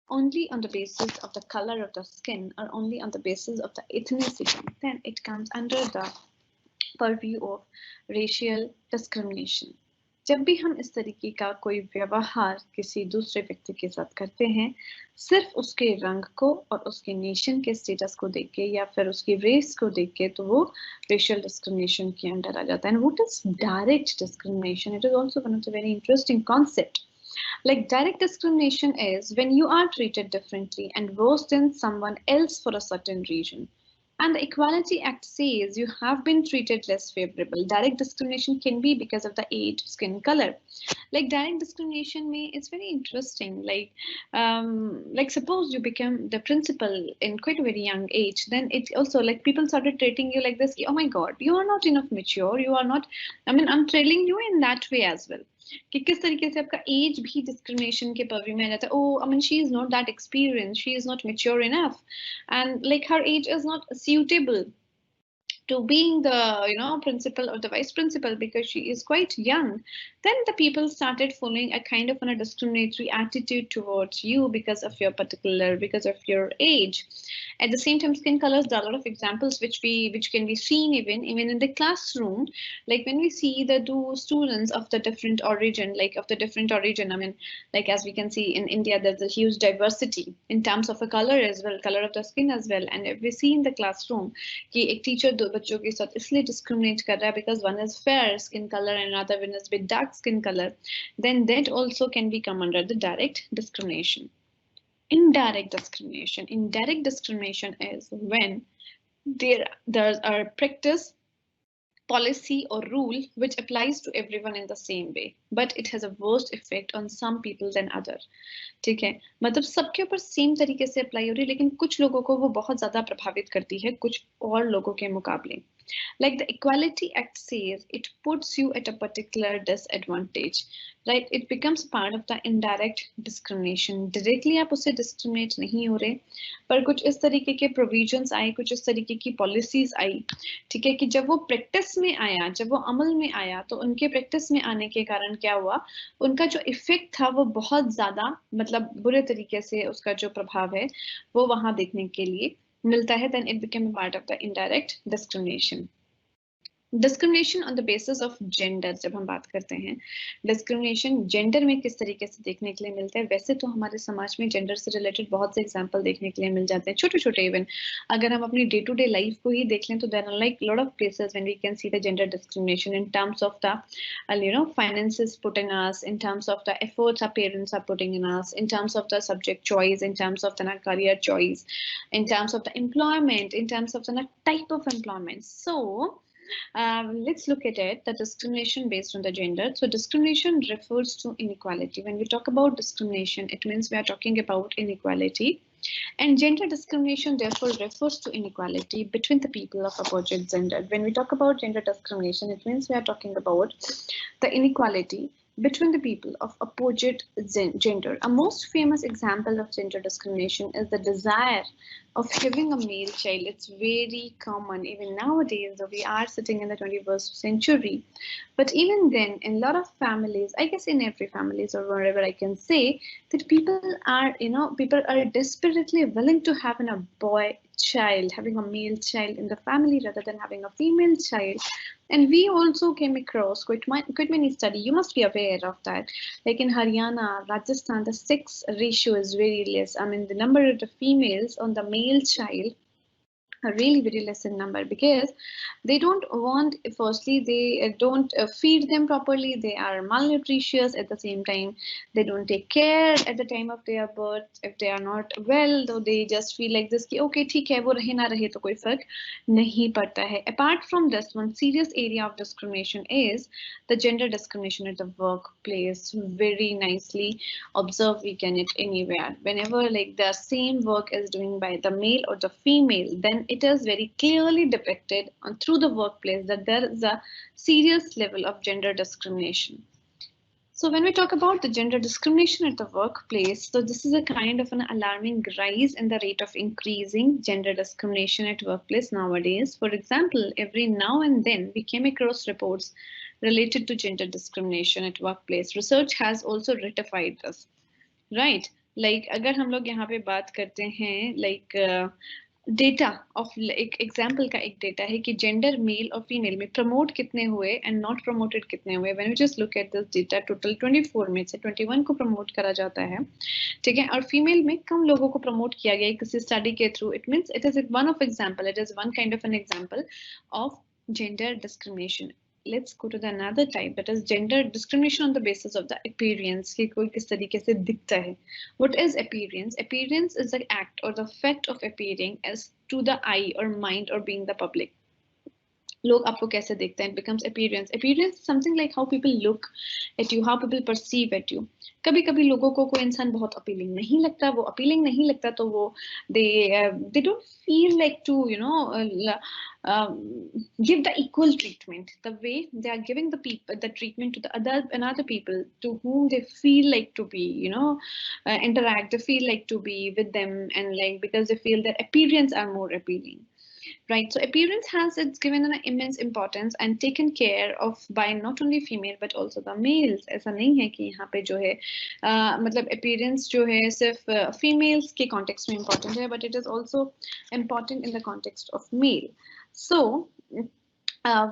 only on the basis of the color of the skin or only on the basis of the ethnicity, then it comes under the purview of racial discrimination. जब भी हम इस तरीके का कोई व्यवहार किसी दूसरे व्यक्ति के साथ करते हैं सिर्फ उसके रंग को और उसके नेशन के स्टेटस को देख के या फिर उसकी रेस को देख के, तो वो रेशियल डिस्क्रिमिनेशन के अंडर आ जाता है. And what is direct discrimination? It is also one of the very interesting concept. Like direct discrimination is when you are treated differently and worse than someone else for a certain reason. And the Equality Act says you have been treated less favorable. Direct discrimination can be because of the age, skin color. Like direct discrimination it's very interesting. Like suppose you become the principal in quite a very young age, then it's also like people started treating you like this. Oh my God, you are not enough mature. You are not. I mean, I'm trailing you in that way as well. कि किस तरीके से आपका as भी discrimination के purview में आ जाता है. Oh I mean she is not that experience, she is not mature enough, and like her age is not suitable to being the principal or the vice principal because she is quite young, then the people started following a kind of a discriminatory attitude towards you because of your age. At the same time, skin colors, there are a lot of examples which can be seen even in the classroom. Like when we see the two students of the different origin, I mean, like as we can see in India, there's a huge diversity in terms of a color as well, color of the skin as well. And if we see in the classroom कि एक teacher दो बच्चों के साथ इसलिए discriminate कर रहा है because one is fair skin color and another one is with dark skin color, then that also can be come under the direct discrimination. Indirect discrimination is when there are practice, policy or rule which applies to everyone in the same way, but it has a worse effect on some people than other. ठीक है, मतलब सबके ऊपर same तरीके से apply हो रही है, लेकिन कुछ लोगों को वो बहुत ज्यादा प्रभावित करती है कुछ और लोगों के मुकाबले. Like the Equality Act says, it puts you at a particular disadvantage, right? It becomes part of the indirect discrimination. Directly आप उससे discriminate नहीं हो रहे, पर कुछ इस तरीके के provisions आए, कुछ इस तरीके की policies आई, ठीक है, कि जब वो practice में आया, जब वो अमल में आया, तो उनके practice में आने के कारण क्या हुआ, उनका जो effect था वो बहुत ज्यादा मतलब बुरे तरीके से उसका जो प्रभाव है वो वहां देखने के लिए मिलता है. Then it became a part of the indirect discrimination. Discrimination on the basis of gender, जब हम बात करते हैं डिस्क्रिमिनेशन जेंडर में किस तरीके से देखने के लिए मिलता है, वैसे तो हमारे समाज में जेंडर से रिलेटेड बहुत से एग्जांपल देखने के लिए मिल जाते हैं, छोटे छोटे. इवन अगर हम अपनी डे टू डे लाइफ को ही देख लें तो there are like lot of places when we can see the gender discrimination in terms of the finances put in us, in terms of the efforts our parents are putting in us, in terms of the subject choice, in terms of the career choice, in terms of the employment, in terms of the type of employment. So let's look at it, the discrimination based on the gender. So discrimination refers to inequality. When we talk about discrimination, it means we are talking about inequality. And gender discrimination therefore refers to inequality between the people of opposite gender. When we talk about gender discrimination, it means we are talking about the inequality between the people of opposite gender. A most famous example of gender discrimination is the desire of having a male child. It's very common even nowadays, though we are sitting in the 21st century. But even then, in a lot of families, I guess in every families or wherever I can say, that people are desperately willing to have a boy child, having a male child in the family rather than having a female child. And we also came across quite many studies. You must be aware of that. Like in Haryana, Rajasthan, the sex ratio is very less. I mean, the number of the females on the male child are really very less in number because they don't want, firstly, they don't feed them properly. They are malnutritious. At the same time, they don't take care at the time of their birth. If they are not well, though, they just feel like this, okay, ठीक है, वो रहे ना रहे तो कोई फर्क नहीं पड़ता है. Apart from this, one serious area of discrimination is the gender discrimination at the workplace. Very nicely observed, we can it anywhere. Whenever like the same work is doing by the male or the female, then it is very clearly depicted through the workplace that there is a serious level of gender discrimination. So when we talk about the gender discrimination at the workplace, so this is a kind of an alarming rise in the rate of increasing gender discrimination at workplace nowadays. For example, every now and then we came across reports related to gender discrimination at workplace. Research has also ratified this, right? Like अगर हम लोग यहाँ पे बात करते हैं like data of एक example का एक डेटा है कि जेंडर मेल और फीमेल में प्रमोट कितने हुए एंड नॉट प्रमोटेड कितने हुए. When we just look at this data, total 24 में से 21 को प्रमोट करा जाता है, ठीक है, और फीमेल में कम लोगों को प्रमोट किया गया किसी स्टडी के through. It means it is one of example, it is one kind of an example of gender discrimination. Let's go to the another type, that is gender discrimination on the basis of the appearance, कि कोई किस तरीके से दिखता है. What is appearance? Appearance is the act or the fact of appearing as to the eye or mind or being the public. लोग आपको कैसे देखते हैं, it becomes appearance. Appearance is something like how people look at you, how people perceive at you. कभी कभी लोगों को कोई इंसान बहुत अपीलिंग नहीं लगता, वो अपीलिंग नहीं लगता तो वो they don't feel like to give the equal treatment the way they are giving the treatment to the another people to whom they feel like to be interact, they feel like to be with them, and like because they feel their appearance are more appealing. right? So appearance has it's given an immense importance and taken care of by not only female but also the males. ऐसा नहीं है कि यहाँ पे जो है मतलब appearance जो है सिर्फ females के context में important है, but it is also important in the context of male. So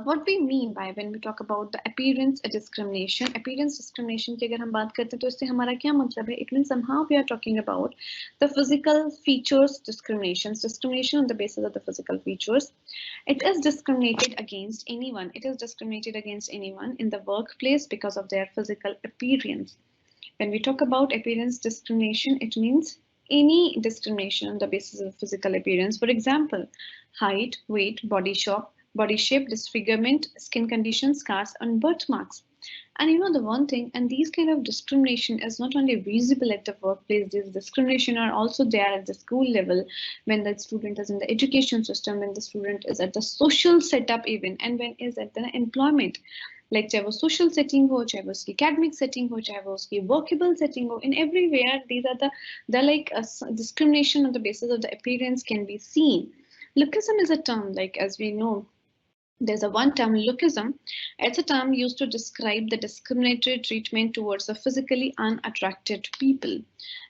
what we mean by when we talk about the appearance discrimination की अगर हम बात करते हैं तो इससे हमारा क्या मतलब है? It means somehow we are talking about the physical features discrimination on the basis of the physical features. It is discriminated against anyone. It is discriminated against anyone in the workplace because of their physical appearance. When we talk about appearance discrimination, it means any discrimination on the basis of physical appearance. For example, height, weight, body shape, disfigurement, skin conditions, scars, and birthmarks. And you know the one thing, and these kind of discrimination is not only visible at the workplace, these discrimination are also there at the school level, when the student is in the education system, when the student is at the social setup even, and when is at the employment. Like चाहे वो social setting हो, चाहे वो उसकी academic setting हो, चाहे वो उसकी workable setting हो, in everywhere these are the like discrimination on the basis of the appearance can be seen. Lookism is a term, like as we know, there's a one term lookism. It's a term used to describe the discriminatory treatment towards the physically unattracted people,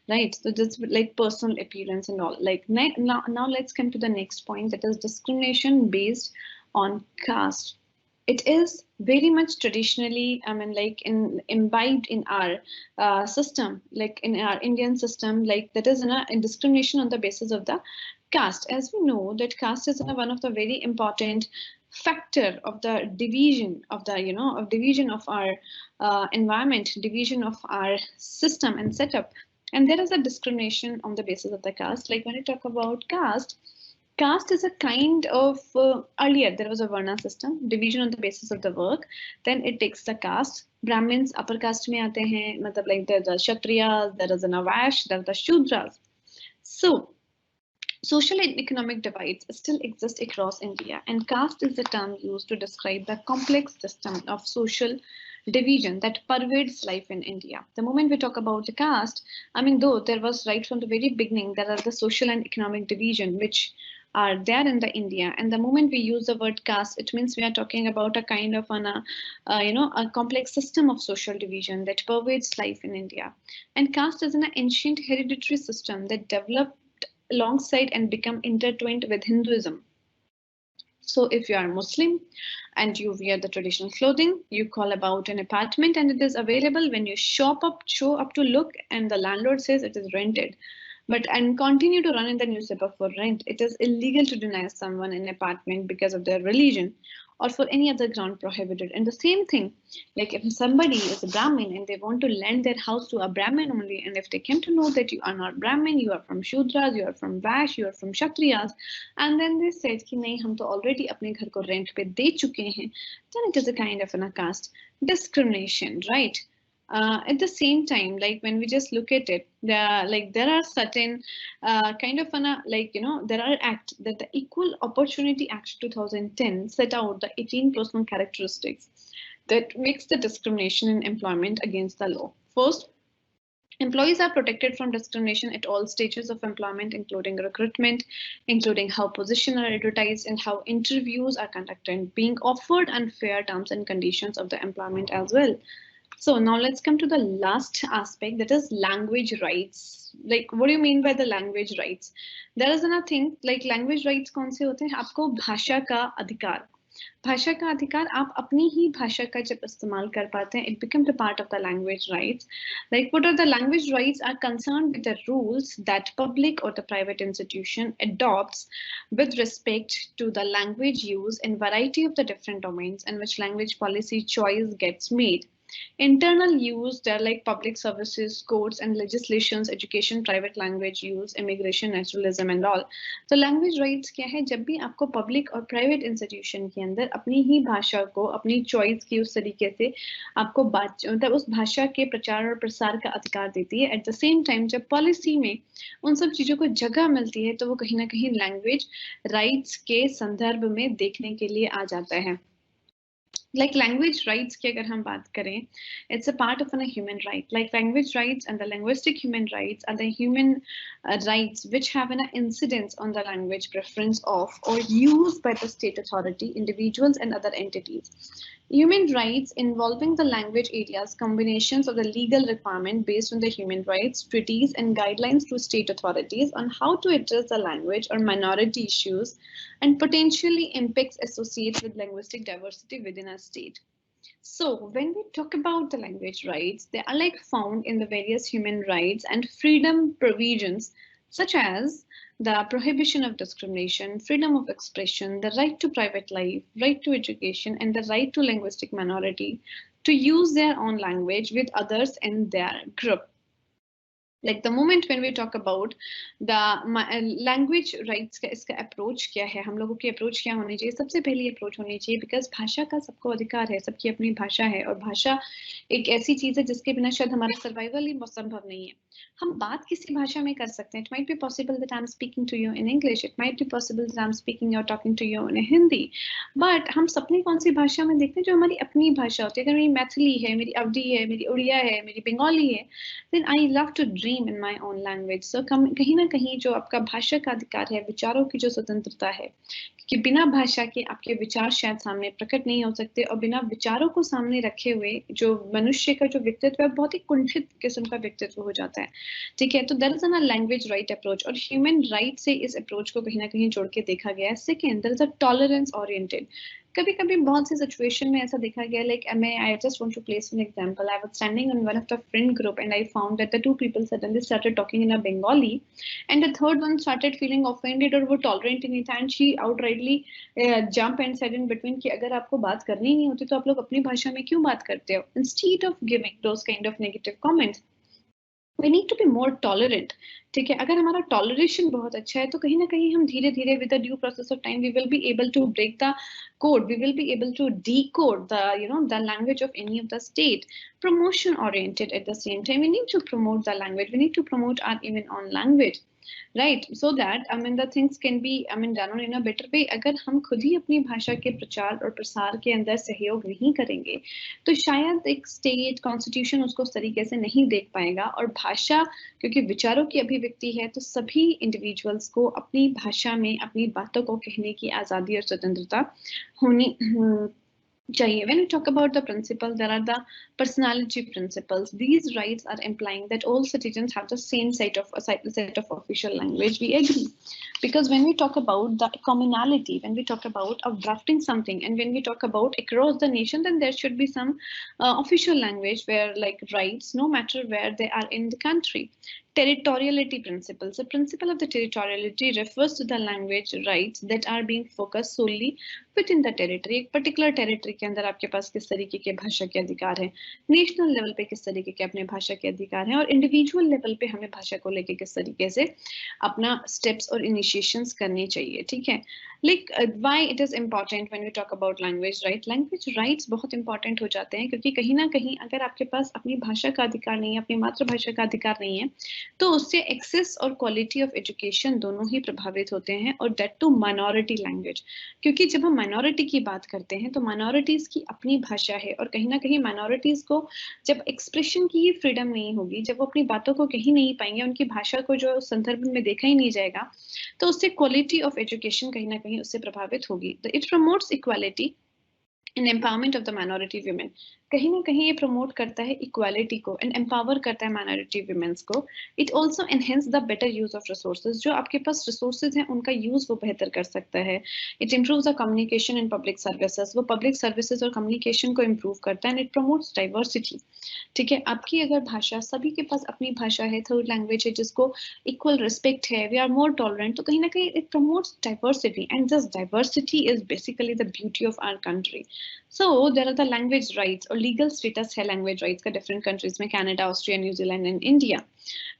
right? So this like personal appearance and all. Like now let's come to the next point, that is discrimination based on caste. It is very much traditionally, I mean, like imbibed in our system, like in our Indian system, like that is in discrimination on the basis of the caste. As we know that caste is one of the very important factor of the division of the division of our environment, division of our system and setup. And there is a discrimination on the basis of the caste. Like when you talk about caste is a kind of earlier there was a varna system, division on the basis of the work, then it takes the caste. Brahmins upper caste mein aate hain, matlab like there's the kshatriyas, there is an avash, there are the shudras. So social and economic divides still exist across India, and caste is the term used to describe the complex system of social division that pervades life in India. The moment we talk about the caste, I mean, though there was right from the very beginning, there are the social and economic division which are there in the India, and the moment we use the word caste, it means we are talking about a kind of a complex system of social division that pervades life in India. And caste is an ancient hereditary system that developed alongside and become intertwined with Hinduism. So if you are Muslim and you wear the traditional clothing, you call about an apartment and it is available when you show up to look and the landlord says it is rented, and continue to run in the newspaper for rent. It is illegal to deny someone an apartment because of their religion or for any other ground prohibited. And the same thing, like if somebody is a Brahmin and they want to lend their house to a Brahmin only, and if they came to know that you are not Brahmin, you are from Shudras, you are from Vash, you are from Kshatriyas, and then they said कि नहीं हम तो already अपने घर को rent पे दे चुके हैं, then it is a kind of a caste discrimination, right? At the same time, like when we just look at it, there are certain kind of there are act that the Equal Opportunity Act 2010 set out the 18 personal characteristics that makes the discrimination in employment against the law. First, employees are protected from discrimination at all stages of employment, including recruitment, including how positions are advertised and how interviews are conducted, being offered unfair terms and conditions of the employment as well. So now let's come to the last aspect, that is language rights. Like what do you mean by the language rights? There is another thing like language rights कौन से होते हैं? आपको भाषा का अधिकार, भाषा का अधिकार, आप अपनी ही भाषा का जब इस्तेमाल कर पाते हैं, it becomes a part of the language rights. Like what are the language rights are concerned with the rules that public or the private institution adopts with respect to the language use in variety of the different domains in which language policy choice gets made. Internal use, they're like public services, courts and legislations, education, private language use, immigration, naturalism and all. So language rights क्या है? जब भी आपको public और private institution के अंदर अपनी ही भाषा को अपनी choice की उस तरीके से आपको मतलब उस भाषा के प्रचार और प्रसार का अधिकार देती है. At the same time जब policy में उन सब चीजों को जगह मिलती है तो वो कहीं ना कहीं language rights के संदर्भ में देखने के लिए आ जाता है. Like language rights की अगर हम बात करें, it's a part of a human right. Like language rights and the linguistic human rights are the human rights which have an incidence on the language preference of or used by the state authority, individuals and other entities. Human rights involving the language areas, combinations of the legal requirement based on the human rights, treaties and guidelines to state authorities on how to address the language or minority issues and potentially impacts associated with linguistic diversity within a state. So when we talk about the language rights, they are like found in the various human rights and freedom provisions such as the prohibition of discrimination, freedom of expression, the right to private life, right to education, and the right to linguistic minority to use their own language with others in their group. Like the moment when we talk about the language rights का इसका approach क्या है, हम लोगों की approach क्या होनी चाहिए? सबसे पहली अप्रोच होनी चाहिए बिकॉज भाषा का सबको अधिकार है, सबकी अपनी भाषा है और भाषा एक ऐसी चीज है जिसके बिना शायद हमारा सर्वाइवल ही संभव नहीं है. हम बात किसी भाषा में कर सकते हैं. It might be possible that I am speaking to you in English, it might be possible that I am speaking और talking to you in Hindi, but हम सपने कौन सी भाषा में देखते हैं? जो हमारी अपनी भाषा होती है. अगर मेरी मैथिली है, मेरी अवधी है, मेरी उड़िया है, मेरी बंगाली है, then I love to dream in my own language. So कहीं ना कहीं जो आपका भाषा का अधिकार है, विचारों की जो स्वतंत्रता है, कि बिना भाषा के आपके विचार शायद सामने प्रकट नहीं हो सकते और बिना विचारों को सामने रखे हुए जो मनुष्य का जो व्यक्तित्व है बहुत ही कुंठित किस्म का व्यक्तित्व हो जाता है. ठीक है, तो there is a language right approach और ह्यूमन राइट से इस अप्रोच को कहीं ना कहीं जोड़ के देखा गया है. Second, there is a tolerance oriented. कभी कभी बहुत सी सिचुएशन में ऐसा देखा गया, like I just want to place an example. I was standing in one of the friend group and I found that the two people suddenly started talking in a Bengali and the third one started feeling offended और वो tolerant नहीं था and she outrightly jump and said in between कि अगर आपको बात करनी ही नहीं होती तो आप लोग अपनी भाषा में क्यों बात करते हो, instead of giving those kind of negative comments. We need to be more tolerant. ठीक है, अगर हमारा टॉलरेशन बहुत अच्छा है तो कहीं ना कहीं हम धीरे धीरे with the due process of time we will be able to break the code, we will be able to decode the the language of any of the state. Promotion oriented at the same time, we need to promote the language, we need to promote our even own language, right? So that the things can be done on in a better way. अगर हम खुद ही अपनी भाषा के प्रचार और प्रसार के अंदर सहयोग नहीं करेंगे तो शायद एक स्टेट कॉन्स्टिट्यूशन उसको उस तरीके से नहीं देख पाएगा. और भाषा क्योंकि विचारों की अभिव्यक्ति है तो सभी इंडिविजुअल्स को अपनी भाषा में अपनी बातों को कहने की आज़ादी और स्वतंत्रता होनी चाहिए. When we talk about the principle, there are the personality principles. These rights are implying that all citizens have the same set of official language. We agree, because when we talk about the commonality, when we talk about of drafting something, and when we talk about across the nation, then there should be some official language where like rights, no matter where they are in the country. Territoriality principles. The principle of the territoriality refers to the language rights that are being focused solely within the territory. एक particular territory के अंदर आपके पास किस तरीके के भाषा के अधिकार हैं, नेशनल लेवल पे किस तरीके के अपने भाषा के अधिकार हैं और इंडिविजुअल लेवल पे हमें भाषा को लेके किस तरीके से अपना स्टेप्स और इनिशिएशंस करने चाहिए. ठीक है, like why it is important when we talk about language right. Language rights बहुत इंपॉर्टेंट हो जाते हैं क्योंकि कहीं ना कहीं अगर आपके पास अपनी भाषा का अधिकार नहीं है, अपनी मातृभाषा का अधिकार नहीं है, तो उससे एक्सेस और क्वालिटी ऑफ एजुकेशन दोनों ही प्रभावित होते हैं और दैट टू माइनॉरिटी लैंग्वेज. क्योंकि जब हम माइनॉरिटी की बात करते हैं तो माइनॉरिटीज की अपनी भाषा है और कहीं ना कहीं माइनॉरिटीज को जब एक्सप्रेशन की ही फ्रीडम नहीं होगी, जब वो अपनी बातों को कहीं नहीं पाएंगे, उनकी भाषा को जो संदर्भ में देखा ही नहीं जाएगा, तो उससे क्वालिटी ऑफ एजुकेशन कहीं ना कहीं उससे प्रभावित होगी. It promotes equality and empowerment of the minority women. कहीं ना कहीं ये प्रमोट करता है इक्वालिटी को एंड एम्पावर करता है माइनॉरिटी वुमेन्स को. It also enhance the better use of resources. जो आपके पास रिसोर्सेज हैं उनका यूज वो बेहतर कर सकता है. It improve the communication in public services. वो पब्लिक सर्विसेज और कम्युनिकेशन को इम्प्रूव करता है एंड इट प्रमोट्स डाइवर्सिटी. ठीक है, आपकी अगर भाषा, सभी के पास अपनी भाषा है, थर्ड लैंग्वेज है जिसको इक्वल रिस्पेक्ट है, वी आर मोर टॉलरेंट, तो कहीं ना कहीं it promotes diversity and this diversity is basically the beauty of our country. So there are the language rights or legal status है language rights का different countries में, Canada, Austria, New Zealand and India,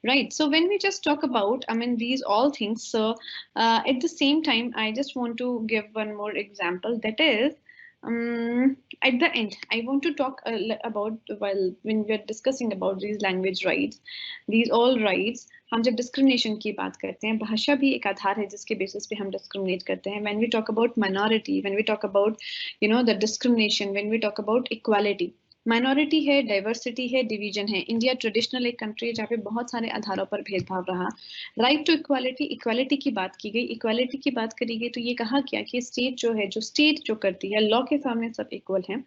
right? So when we just talk about these all things, so at the same time I just want to give one more example, that is At the end, I want to talk about, well, when we are discussing about these language rights, these all rights, हम जब discrimination की बात करते हैं, भाषा भी एक आधार है जिसके basis पे हम discriminate करते हैं. When we talk about minority, when we talk about, the discrimination, when we talk about equality, minority है, डाइवर्सिटी है, डिवीजन है. इंडिया ट्रेडिशनल एक कंट्री है जहाँ पे बहुत सारे आधारों पर भेदभाव रहा. राइट टू इक्वालिटी, इक्वालिटी की बात की गई, इक्वालिटी की बात करी गई तो ये कहा गया कि स्टेट जो करती है, लॉ के सामने सब इक्वल हैं.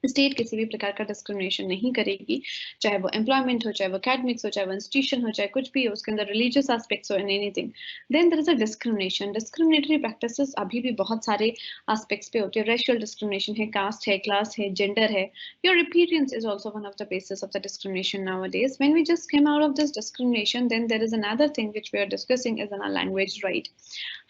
स्टेट किसी भी प्रकार का डिस्क्रिमिनेशन नहीं करेगी, चाहे वो एम्प्लॉयमेंट हो, चाहे वो एकेडमिक्स हो, चाहे वो इंस्टीट्यूशन हो, चाहे कुछ भी हो, उसके अंदर रिलीजियस एस्पेक्ट्स हो, in anything, then there is a discrimination. Discriminatory practices अभी भी बहुत सारे एस्पेक्ट्स पे होते हैं. रेशियल डिस्क्रिमिनेशन है, कास्ट है, क्लास है, जेंडर है. Your appearance is also one of the basis of the discrimination nowadays. When we just came out of this discrimination, then there is another thing which we are discussing is a language right.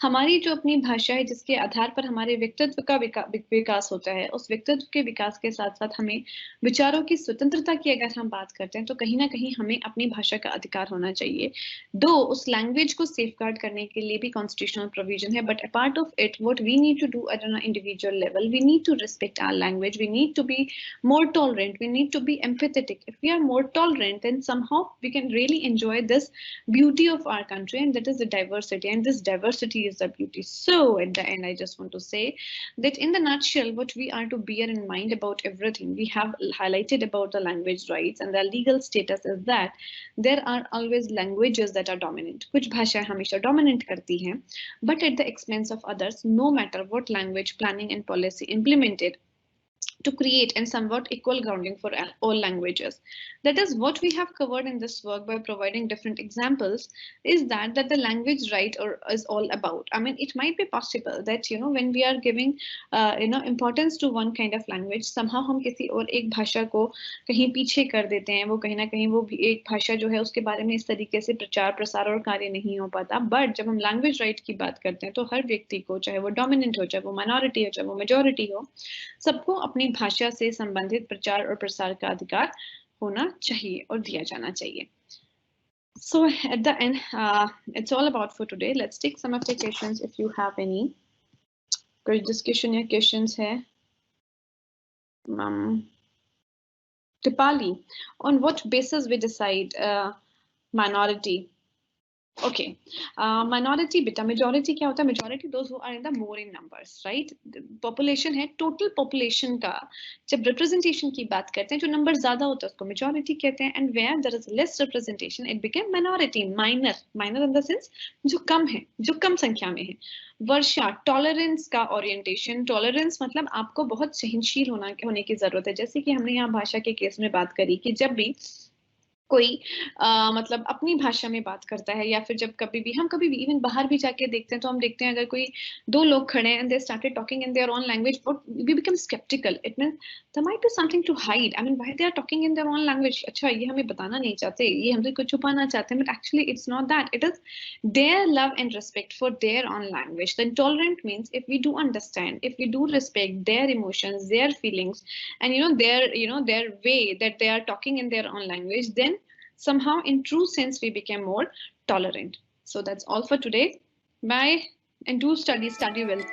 हमारी जो अपनी भाषा है जिसके आधार पर हमारे व्यक्तित्व का विकास होता है, उस व्यक्तित्व के विकास के साथ साथ हमें विचारों की स्वतंत्रता की अगर हम बात करते हैं तो कहीं ना कहीं हमें अपनी भाषा का अधिकार होना चाहिए. दो उस लैंग्वेज को सेफगार्ड करने के लिए भी कॉन्स्टिट्यूशनल प्रोविजन है, but apart of it what we need to do at an individual level, we need to respect our language, we need to be more tolerant, we need to be empathetic. If we are more tolerant, then somehow we can really enjoy this beauty of our country, and that is the diversity, and this diversity is the beauty. So at the end, I just want to say that in the nutshell, what we are to bear in mind about everything we have highlighted about the language rights and the legal status is that there are always languages that are dominant. कुछ भाषाएं हमेशा dominant करती हैं, but at the expense of others, no matter what language planning and policy implemented to create and somewhat equal grounding for all languages. That is what we have covered in this work by providing different examples, is that the language right is all about. I mean, it might be possible that, when we are giving, importance to one kind of language, somehow हम किसी और एक भाषा को कहीं पीछे कर देते हैं, वो कहीं ना कहीं वो एक भाषा जो है उसके बारे में इस तरीके से प्रचार प्रसार और कार्य नहीं हो पाता. बट जब हम लैंग्वेज राइट की बात करते हैं तो हर व्यक्ति को, चाहे वो डोमिनेंट हो, चाहे वो माइनॉरिटी हो, चाहे वो मेजॉरिटी हो, सबको अपनी भाषा से संबंधित प्रचार और प्रसार का अधिकार होना चाहिए और दिया जाना चाहिए. So at the end, it's all about for today. Let's take some of the questions if you have any. कोई discussion या questions है? Dipali, on what basis we decide minority? Okay, minority beta, majority क्या होता है? Majority those who are in the more in numbers, right? Population है, total population का जब representation की बात करते हैं, जो number ज़्यादा होता है उसको majority कहते हैं, and where there is less representation, it became minority, minor in the sense जो कम है, जो कम संख्या में है. वर्षा, टॉलरेंस का ओरिएंटेशन. टॉलरेंस मतलब आपको बहुत सहनशील होने की जरूरत है. जैसे कि हमने यहाँ भाषा के केस में बात करी कि जब भी कोई मतलब अपनी भाषा में बात करता है, या फिर जब कभी भी इवन बाहर भी जाके देखते हैं तो हम देखते हैं अगर कोई दो लोग खड़े हैं and they started talking in their own language, we become skeptical. It means there might be something to hide. I mean, why they are talking in their own language? अच्छा, ये हमें बताना नहीं चाहते, ये हमसे कुछ छुपाना चाहते हैं, but actually it's not that. It is their love and respect for their own language. Then tolerant means if we do understand, if we do respect their emotions, their feelings, and their way that they are talking in their own language, then somehow in true sense we became more tolerant. So that's all for today. Bye, and do study well.